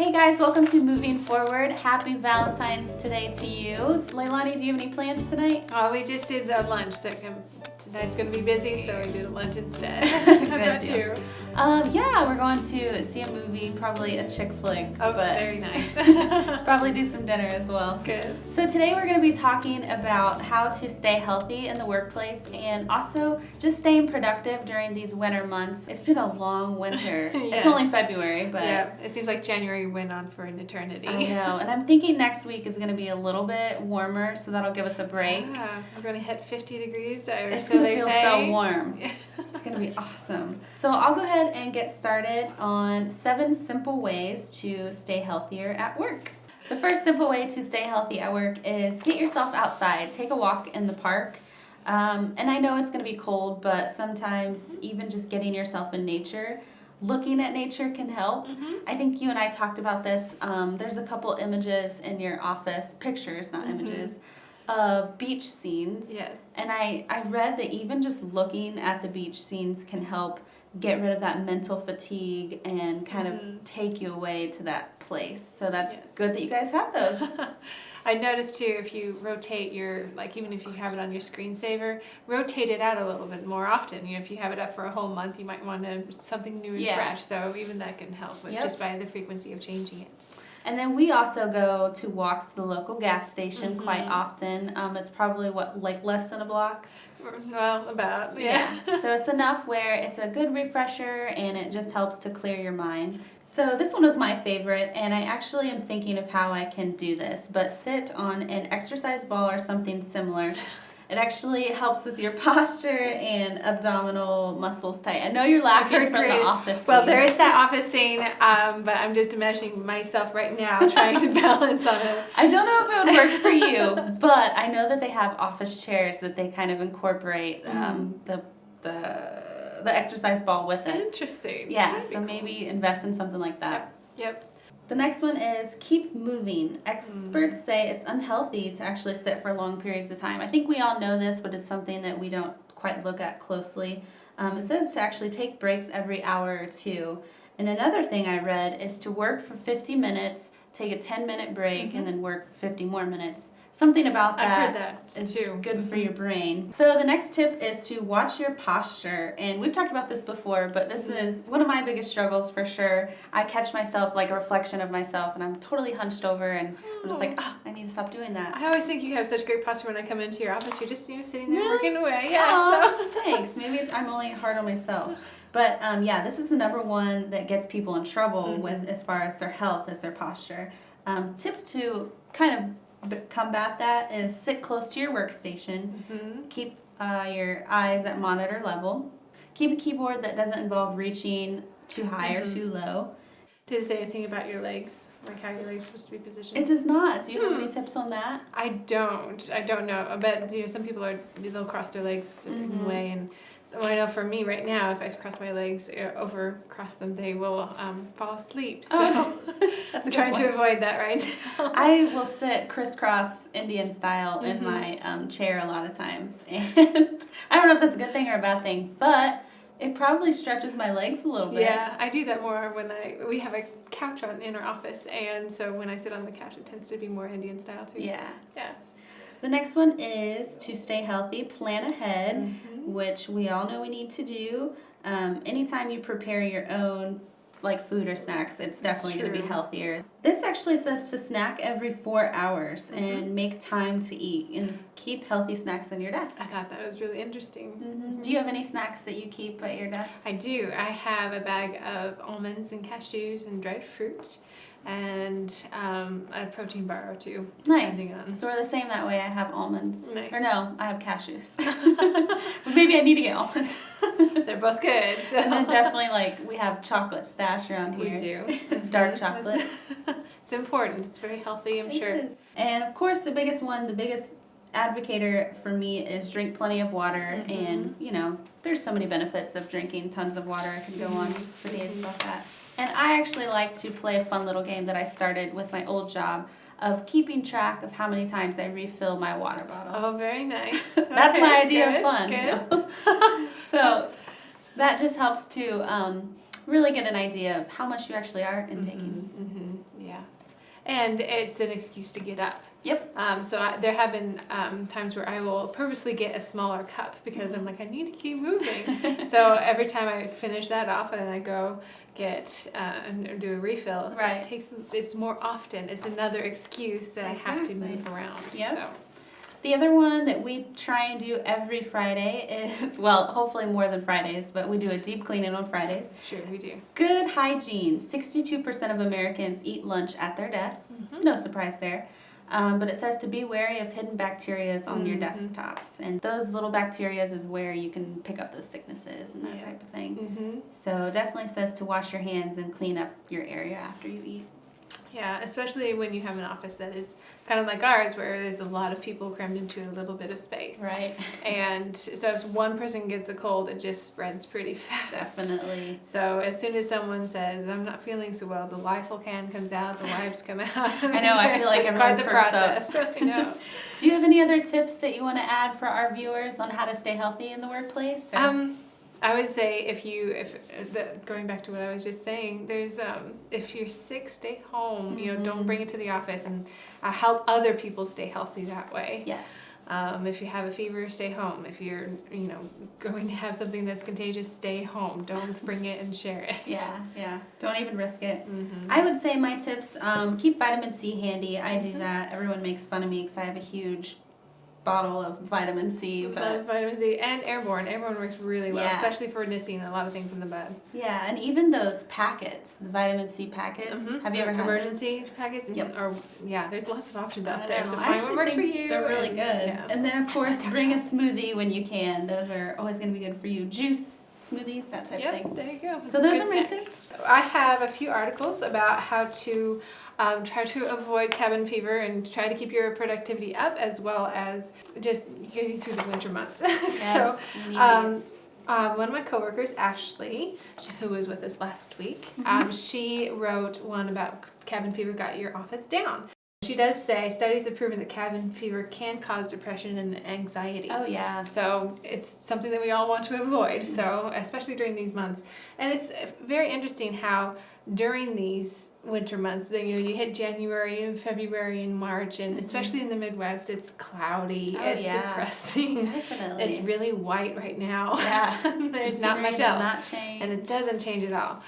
Hey guys, welcome to Moving Forward. Happy Valentine's today to you. Leilani, do you have any plans tonight? Oh, we just did the lunch, so tonight's going to be busy, so we did a lunch instead. How about you? Yeah, we're going to see a movie, probably a chick flick. Oh, but very nice. probably do some dinner as well. Good. So today we're going to be talking about how to stay healthy in the workplace and also just staying productive during these winter months. It's been a long winter. Yes. It's only February, but yeah, it seems like January went on for an eternity. I know, and I'm thinking next week is going to be a little bit warmer, so that'll give us a break. Yeah, we're going to hit 50 degrees, or It's so going to they feel say. so warm. It's going to be awesome. So I'll go ahead and get started on 7 simple ways to stay healthier at work. The first simple way to stay healthy at work is get yourself outside. Take a walk in the park. And I know it's going to be cold, but sometimes even just getting yourself in nature, looking at nature can help. Mm-hmm. I think you and I talked about this. There's a couple images in your office, pictures, not images, of beach scenes. Yes. And I read that even just looking at the beach scenes can help get rid of that mental fatigue and kind of take you away to that place. So that's good that you guys have those. I noticed too, if you rotate your, like even if you have it on your screensaver, rotate it out a little bit more often. You know, if you have it up for a whole month, you might want something new and fresh. So even that can help with just by the frequency of changing it. And then we also go to walks to the local gas station quite often. It's probably less than a block? Well, about, So it's enough where it's a good refresher and it just helps to clear your mind. So this one was my favorite, and I actually am thinking of how I can do this, but sit on an exercise ball or something similar. It actually helps with your posture and abdominal muscles tight. I know you're laughing from the office scene. Well, there is that office scene, but I'm just imagining myself right now trying to balance on it. I don't know if it would work for you, but I know that they have office chairs that they kind of incorporate the exercise ball with it. Interesting. Yeah, so maybe invest in something like that. Yep. The next one is keep moving. Experts say it's unhealthy to actually sit for long periods of time. I think we all know this, but it's something that we don't quite look at closely. It says to actually take breaks every hour or two. And another thing I read is to work for 50 minutes, take a 10-minute break, and then work for 50 more minutes. Something about that, I've heard that is too. good for your brain. So the next tip is to watch your posture. And we've talked about this before, but this is one of my biggest struggles for sure. I catch myself like a reflection of myself, and I'm totally hunched over, and I'm just like, I need to stop doing that. I always think you have such great posture when I come into your office. You're just sitting there working away. Thanks. Maybe I'm only hard on myself. But this is the number one that gets people in trouble with as far as their health, is their posture. Tips to kind of combat that is sit close to your workstation. Keep your eyes at monitor level. Keep a keyboard that doesn't involve reaching too high or too low. Did it say anything about your legs, like how your legs are supposed to be positioned? It does not. Do you have any tips on that? I don't know. I bet some people they'll cross their legs a certain way, and so I know for me right now, if I cross my legs, cross them, they will fall asleip. So that's I'm trying to avoid that right now. I will sit crisscross Indian style in my chair a lot of times, and I don't know if that's a good thing or a bad thing, but it probably stretches my legs a little bit. Yeah, I do that more when we have a couch in our office, and so when I sit on the couch, it tends to be more Indian style too. Yeah. Yeah. The next one is to stay healthy, plan ahead, which we all know we need to do. Anytime you prepare your own food or snacks, it's definitely going to be healthier. This actually says to snack every 4 hours and make time to eat and keep healthy snacks on your desk. I thought that was really interesting. Do you have any snacks that you keep at your desk? I do. I have a bag of almonds and cashews and dried fruit, and a protein bar or two. Nice. So we're the same that way. I have almonds. Nice. Or no, I have cashews. But maybe I need to get almonds. They're both good. So. And then definitely we have chocolate stash around here. We do. Dark chocolate. It's important. It's very healthy, I'm sure. And of course, the biggest advocator for me is drink plenty of water. And, there's so many benefits of drinking tons of water. I could go on for days about that. And I actually like to play a fun little game that I started with my old job of keeping track of how many times I refill my water bottle. Oh, very nice. That's my idea of fun. Good. So that just helps to really get an idea of how much you actually are intaking. And it's an excuse to get up. Yep. There have been times where I will purposely get a smaller cup because I'm like, I need to keep moving. So every time I finish that off and then I go get and do a refill, Right. it's more often. It's another excuse that I have to move around. Yep. So. The other one that we try and do every Friday is, well, hopefully more than Fridays, but we do a deep cleaning on Fridays. It's true, we do. Good hygiene. 62% of Americans eat lunch at their desks. Mm-hmm. No surprise there. But it says to be wary of hidden bacteria on your Mm-hmm. desktops. And those little bacteria is where you can pick up those sicknesses and that type of thing. Mm-hmm. So it definitely says to wash your hands and clean up your area after you eat. Yeah, especially when you have an office that is kind of like ours, where there's a lot of people crammed into a little bit of space. Right. And so if one person gets a cold, it just spreads pretty fast. Definitely. So as soon as someone says, I'm not feeling so well, the Lysol can comes out, the wipes come out. I know, I feel like it's quite everyone the perks process. up. I know. Do you have any other tips that you want to add for our viewers on how to stay healthy in the workplace? Or? I would say going back to what I was just saying, there's if you're sick, stay home. Mm-hmm. Don't bring it to the office, and help other people stay healthy that way. Yes. If you have a fever, stay home. If you're going to have something that's contagious, stay home. Don't bring it and share it. Yeah. Don't even risk it. Mm-hmm. I would say my tips: keep vitamin C handy. I do that. Everyone makes fun of me because I have a huge bottle of vitamin C. Love vitamin C and airborne. Airborne works really well, Yeah. especially for nipping a lot of things in the bud. Yeah, and even those packets, the vitamin C packets. Mm-hmm. Have you ever had emergency packets? Yep. Or there's lots of options out I there. know. So I find actually what works for think you. They're really good. Yeah. And then of course bring a smoothie when you can. Those are always going to be good for you. Juice, smoothie, that type of thing. There you go. So those are my tips. I have a few articles about how to try to avoid cabin fever and try to keep your productivity up, as well as just getting through the winter months. Yes, So, one of my coworkers, Ashley, who was with us last week, she wrote one about cabin fever got your office down. She does say studies have proven that cabin fever can cause depression and anxiety. Oh yeah. So it's something that we all want to avoid. So especially during these months, and it's very interesting how during these winter months, you hit January and February and March, and especially in the Midwest, it's cloudy. Oh, it's yeah. Depressing. Definitely. It's really white right now. Yeah. There's The not much scenery else, does not change. and it doesn't change at all.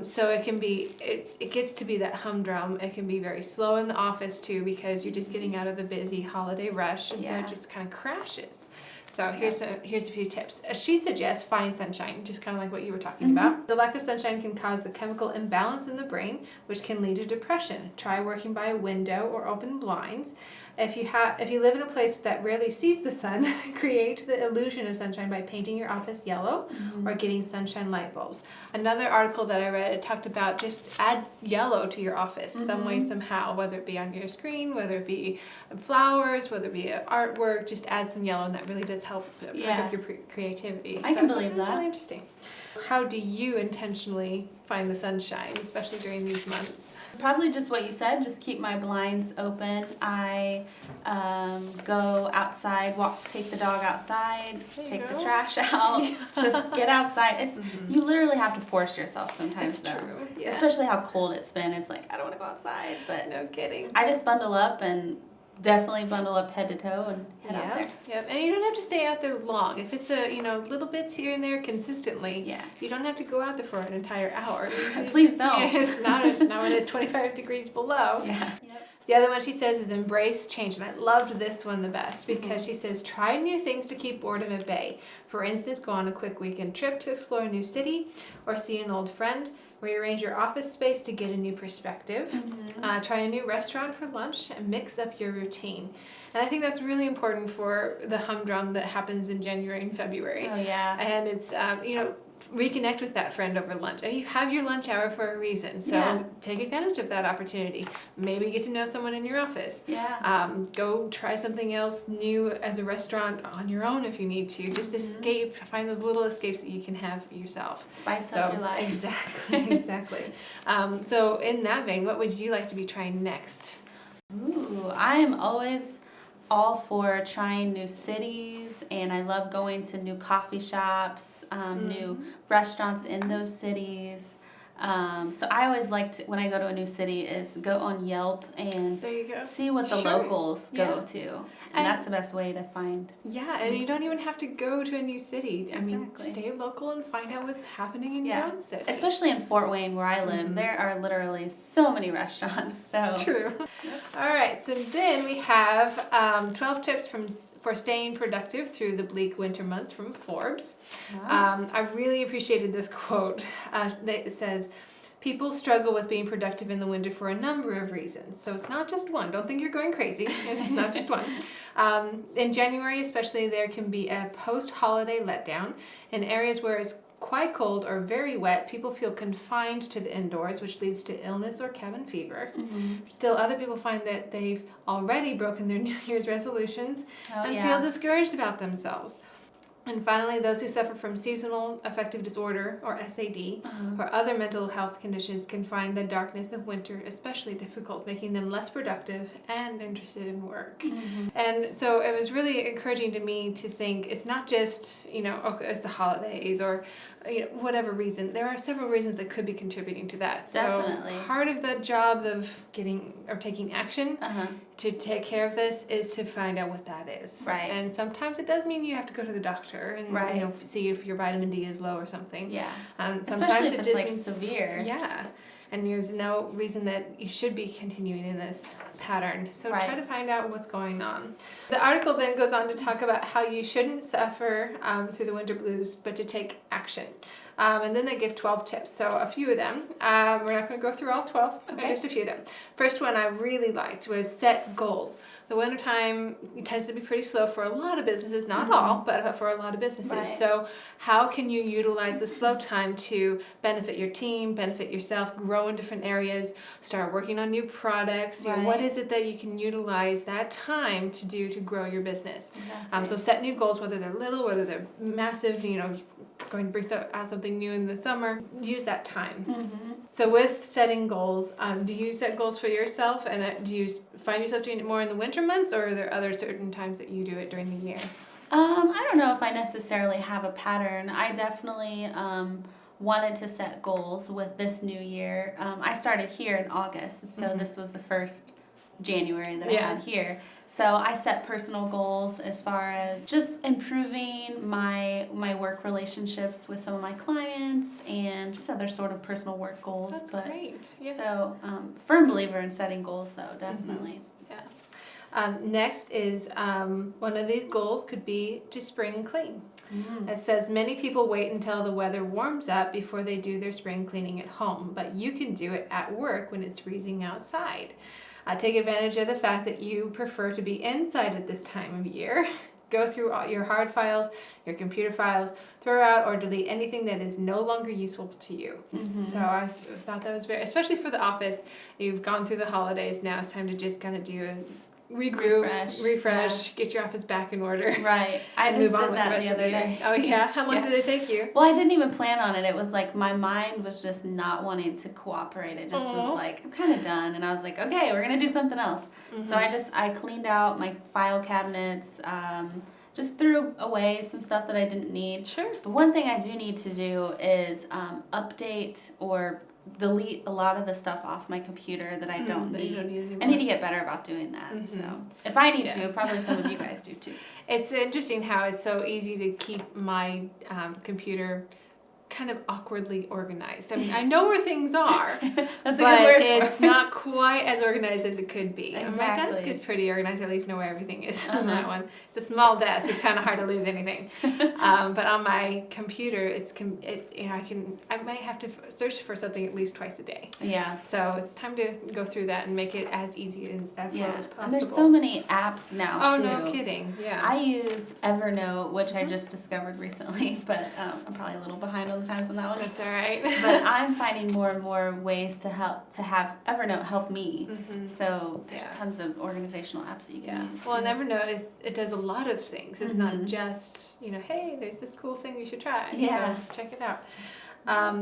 So it can be, it gets to be that humdrum. It can be very slow in the office too, because you're just getting out of the busy holiday rush, and so Yeah. it just kind of crashes. So here's a few tips. She suggests find sunshine, just kind of like what you were talking about. The lack of sunshine can cause a chemical imbalance in the brain, which can lead to depression. Try working by a window or open blinds. If you live in a place that rarely sees the sun, create the illusion of sunshine by painting your office yellow or getting sunshine light bulbs. Another article that I read, it talked about just add yellow to your office some way, somehow, whether it be on your screen, whether it be flowers, whether it be artwork, just add some yellow, and that really does help perk up your creativity. I can believe It's that. really interesting. How do you intentionally find the sunshine, especially during these months? Probably just what you said, just keep my blinds open. I go outside, take the dog outside, take the trash out, just get outside. You literally have to force yourself sometimes. It's true, yeah. Especially how cold it's been. It's like, I don't want to go outside, but No kidding. I just bundle up and definitely bundle up head to toe and head out there. Yep, and you don't have to stay out there long. If it's little bits here and there consistently, you don't have to go out there for an entire hour. Please don't. It's not when it's 25 degrees below. Yeah. Yep. The other one she says is embrace change, and I loved this one the best because she says try new things to keep boredom at bay. For instance, go on a quick weekend trip to explore a new city or see an old friend. Rearrange your office space to get a new perspective. Try a new restaurant for lunch and mix up your routine. And I think that's really important for the humdrum that happens in January and February. Oh yeah. And it's reconnect with that friend over lunch. And you have your lunch hour for a reason, so take advantage of that opportunity. Maybe get to know someone in your office. Yeah. Go try something else new as a restaurant on your own if you need to. Just escape, find those little escapes that you can have yourself. Spice up your life. Exactly. So in that vein, what would you like to be trying next? Ooh, I am always all for trying new cities, and I love going to new coffee shops, new restaurants in those cities. So I always like to, when I go to a new city, is go on Yelp and There you go. see what the Sure. locals go to. And that's the best way to find. Yeah, and you don't even have to go to a new city. I mean, Exactly. stay local and find out what's happening in your own city. Especially in Fort Wayne, where I live, there are literally so many restaurants. So It's true. All right, so then we have 12 tips for staying productive through the bleak winter months from Forbes. I really appreciated this quote. It says, people struggle with being productive in the winter for a number of reasons. So it's not just one. Don't think you're going crazy. It's not just one. In January especially, there can be a post-holiday letdown. In areas where it's quite cold or very wet, people feel confined to the indoors, which leads to illness or cabin fever. Still, other people find that they've already broken their New Year's resolutions and feel discouraged about themselves. And finally, those who suffer from seasonal affective disorder, or SAD, or other mental health conditions can find the darkness of winter especially difficult, making them less productive and interested in work. And so it was really encouraging to me to think it's not just, it's the holidays or whatever reason. There are several reasons that could be contributing to that. Definitely. So part of the job of taking action to take care of this is to find out what that is. Right. And sometimes it does mean you have to go to the doctor and see if your vitamin D is low or something. Yeah. Sometimes especially if it it's just like means severe. Yeah. And there's no reason that you should be continuing in this pattern. So try to find out what's going on. The article then goes on to talk about how you shouldn't suffer through the winter blues, but to take action. And then they give 12 tips. So a few of them. We're not going to go through all 12, just a few of them. First one I really liked was set goals. The wintertime tends to be pretty slow for a lot of businesses, not all, but for a lot of businesses. So how can you utilize the slow time to benefit your team, benefit yourself, grow in different areas, start working on new products? What is it that you can utilize that time to do to grow your business? So set new goals, whether they're little, whether they're massive, going to bring out something new in the summer. Use that time. So with setting goals, do you set goals for yourself, and do you find yourself doing it more in the winter months, or are there other certain times that you do it during the year? I don't know if I necessarily have a pattern. I definitely wanted to set goals with this new year. I started here in August, so this was the first January that I had here. So I set personal goals as far as just improving my work relationships with some of my clients and just other sort of personal work goals. That's great. Yeah. So firm believer in setting goals, though, definitely. Next is one of these goals could be to spring clean. It says many people wait until the weather warms up before they do their spring cleaning at home, but you can do it at work when it's freezing outside. Take advantage of the fact that you prefer to be inside at this time of year. Go through all your hard files, your computer files, throw out or delete anything that is no longer useful to you. So I thought that was especially for the office, you've gone through the holidays, now it's time to just kind of do a regroup, refresh, get your office back in order. Right. I just did that the other day. Oh yeah? How long did it take you? Well, I didn't even plan on it. It was like my mind was just not wanting to cooperate. It just was like, I'm kind of done. And I was like, okay, we're going to do something else. So I cleaned out my file cabinets, just threw away some stuff that I didn't need. Sure. But one thing I do need to do is update or delete a lot of the stuff off my computer that I don't need. I need to get better about doing that. So if I need to, probably some of you guys do too. It's interesting how it's so easy to keep my computer kind of awkwardly organized. I mean, I know where things are, That's a but good word it's not quite as organized as it could be. Exactly. My desk is pretty organized. I at least know where everything is on that one. It's a small desk. It's kind of hard to lose anything. But on my computer, I might have to search for something at least twice a day. Yeah. So it's time to go through that and make it as easy and as flow as possible. And there's so many apps now, too. Oh, no kidding. Yeah. I use Evernote, which I just discovered recently, but I'm probably a little behind on the times on that one. That's all right. But I'm finding more and more ways to have Evernote help me. So there's tons of organizational apps that you can use. Well, too. and Evernote it does a lot of things. It's not just hey, there's this cool thing you should try. Yeah. So check it out.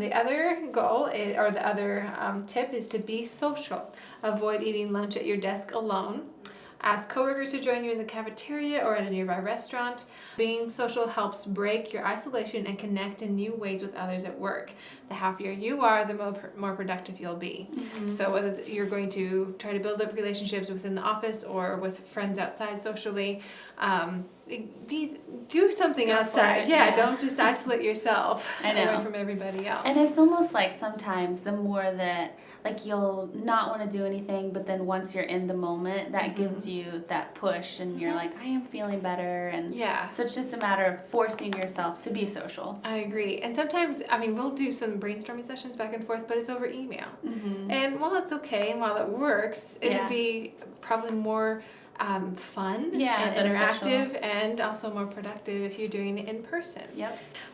The other goal the other tip is to be social. Avoid eating lunch at your desk alone. Ask coworkers to join you in the cafeteria or at a nearby restaurant. Being social helps break your isolation and connect in new ways with others at work. The happier you are, the more productive you'll be. So whether you're going to try to build up relationships within the office or with friends outside socially, do something outside. Don't just isolate yourself away from everybody else. And it's almost like sometimes the more that, like, you'll not want to do anything, but then once you're in the moment, that gives you that push, and you're like, I am feeling better. And so it's just a matter of forcing yourself to be social. I agree. And sometimes, I mean, we'll do some brainstorming sessions back and forth, but it's over email. And while it's okay and while it works, it'd be probably more fun and interactive and also more productive if you're doing it in person.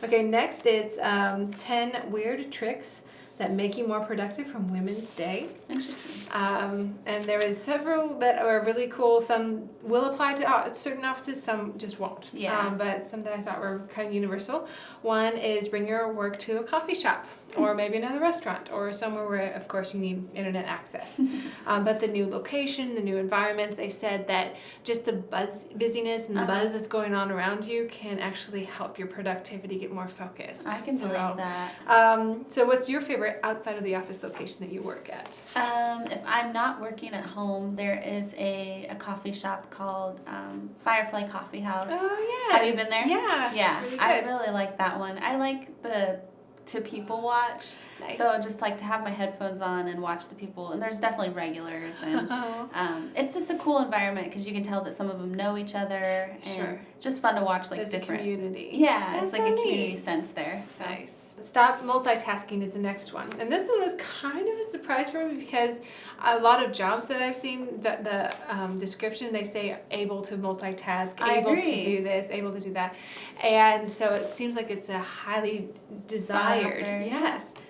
Okay, next it's 10 weird tricks that make you more productive from Women's Day. Interesting. And there is several that are really cool. Some will apply to certain offices, some just won't. But some that I thought were kind of universal. One is bring your work to a coffee shop or maybe another restaurant or somewhere where, of course, you need internet access. But the new location, the new environment, they said that just the busyness and the buzz that's going on around you can actually help your productivity get more focused. I can believe that. So what's your favorite outside of the office location that you work at? If I'm not working at home, there is a coffee shop called Firefly Coffee House. Oh, yeah. Have you been there? Yeah. Yeah, really I really like that one. I like to people watch. Nice. So I just like to have my headphones on and watch the people. And there's definitely regulars. And it's just a cool environment because you can tell that some of them know each other. And just fun to watch, like, there's different. a community. Yeah, That's it's like so a community neat. sense there. So. Nice. Stop multitasking is the next one. And this one was kind of a surprise for me because a lot of jobs that I've seen, the description, they say able to multitask, able to do this, able to do that. And so it seems like it's a highly desired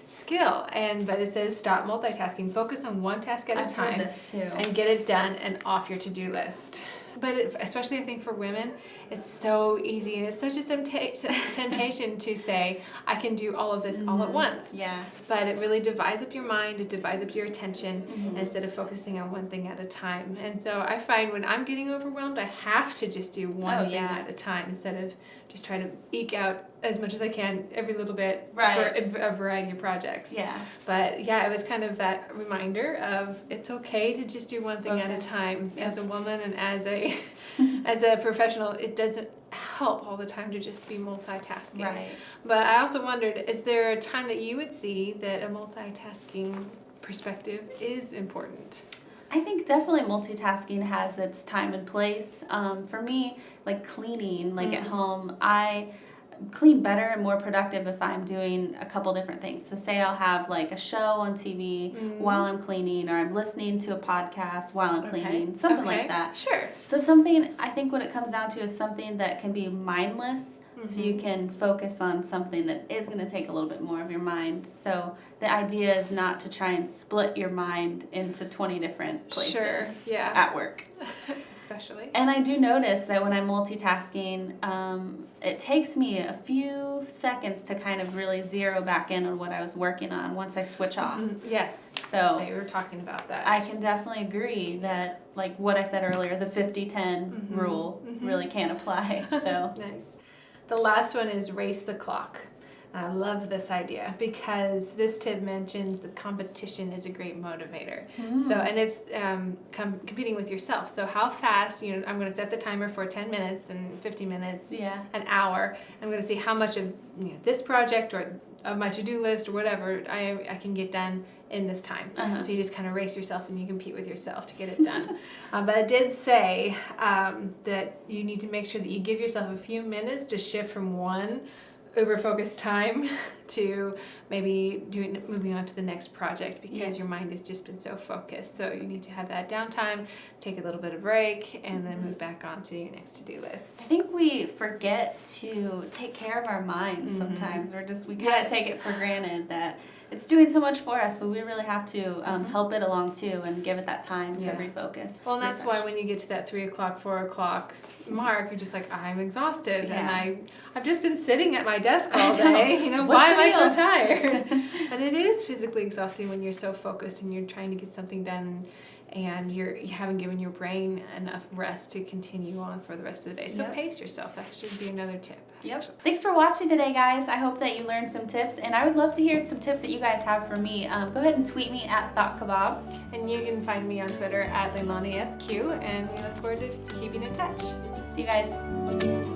skill. But it says stop multitasking. Focus on one task at a time. I've heard this too. And get it done and off your to-do list. But especially I think for women, it's so easy and it's such a temptation to say, I can do all of this all at once. Yeah. But it really divides up your mind, it divides up your attention instead of focusing on one thing at a time. And so I find when I'm getting overwhelmed, I have to just do one thing at a time instead of just try to eke out as much as I can every little bit for a variety of projects. But it was kind of that reminder of it's okay to just do one thing at a time. As a woman and as a as a professional, it doesn't help all the time to just be multitasking. But I also wondered, is there a time that you would see that a multitasking perspective is important? I think definitely multitasking has its time and place. For me, like cleaning, like at home, I clean better and more productive if I'm doing a couple different things. So say I'll have like a show on TV while I'm cleaning, or I'm listening to a podcast while I'm cleaning, something like that. Sure. So something, I think what it comes down to is something that can be mindless, so you can focus on something that is going to take a little bit more of your mind. So the idea is not to try and split your mind into 20 different places at work. Especially. And I do notice that when I'm multitasking, it takes me a few seconds to kind of really zero back in on what I was working on once I switch off. Yes. So they were talking about that. I can definitely agree that, like what I said earlier, the 50-10 rule really can apply. So nice. The last one is race the clock. I love this idea because this tip mentions the competition is a great motivator. So, and it's competing with yourself. So how fast, I'm going to set the timer for 10 minutes and 50 minutes, an hour. I'm going to see how much of this project or of my to-do list or whatever I can get done in this time. So you just kind of race yourself and you compete with yourself to get it done. But it did say that you need to make sure that you give yourself a few minutes to shift from one uber-focused time to maybe moving on to the next project because your mind has just been so focused. So you need to have that downtime, take a little bit of break, and then move back on to your next to-do list. I think we forget to take care of our minds sometimes. We kind of take it for granted that it's doing so much for us, but we really have to help it along too and give it that time to refocus. Well, and that's why when you get to that 3 o'clock, 4 o'clock mark, you're just like, I'm exhausted, and I've just been sitting at my desk all day. Why am I so tired? But it is physically exhausting when you're so focused and you're trying to get something done and you haven't given your brain enough rest to continue on for the rest of the day. So pace yourself. That should be another tip. Yep. Thanks for watching today, guys. I hope that you learned some tips, and I would love to hear some tips that you guys have for me. Go ahead and tweet me at Thought Kebabs. And you can find me on Twitter at Leilani SQ, and we look forward to keeping in touch. See you guys.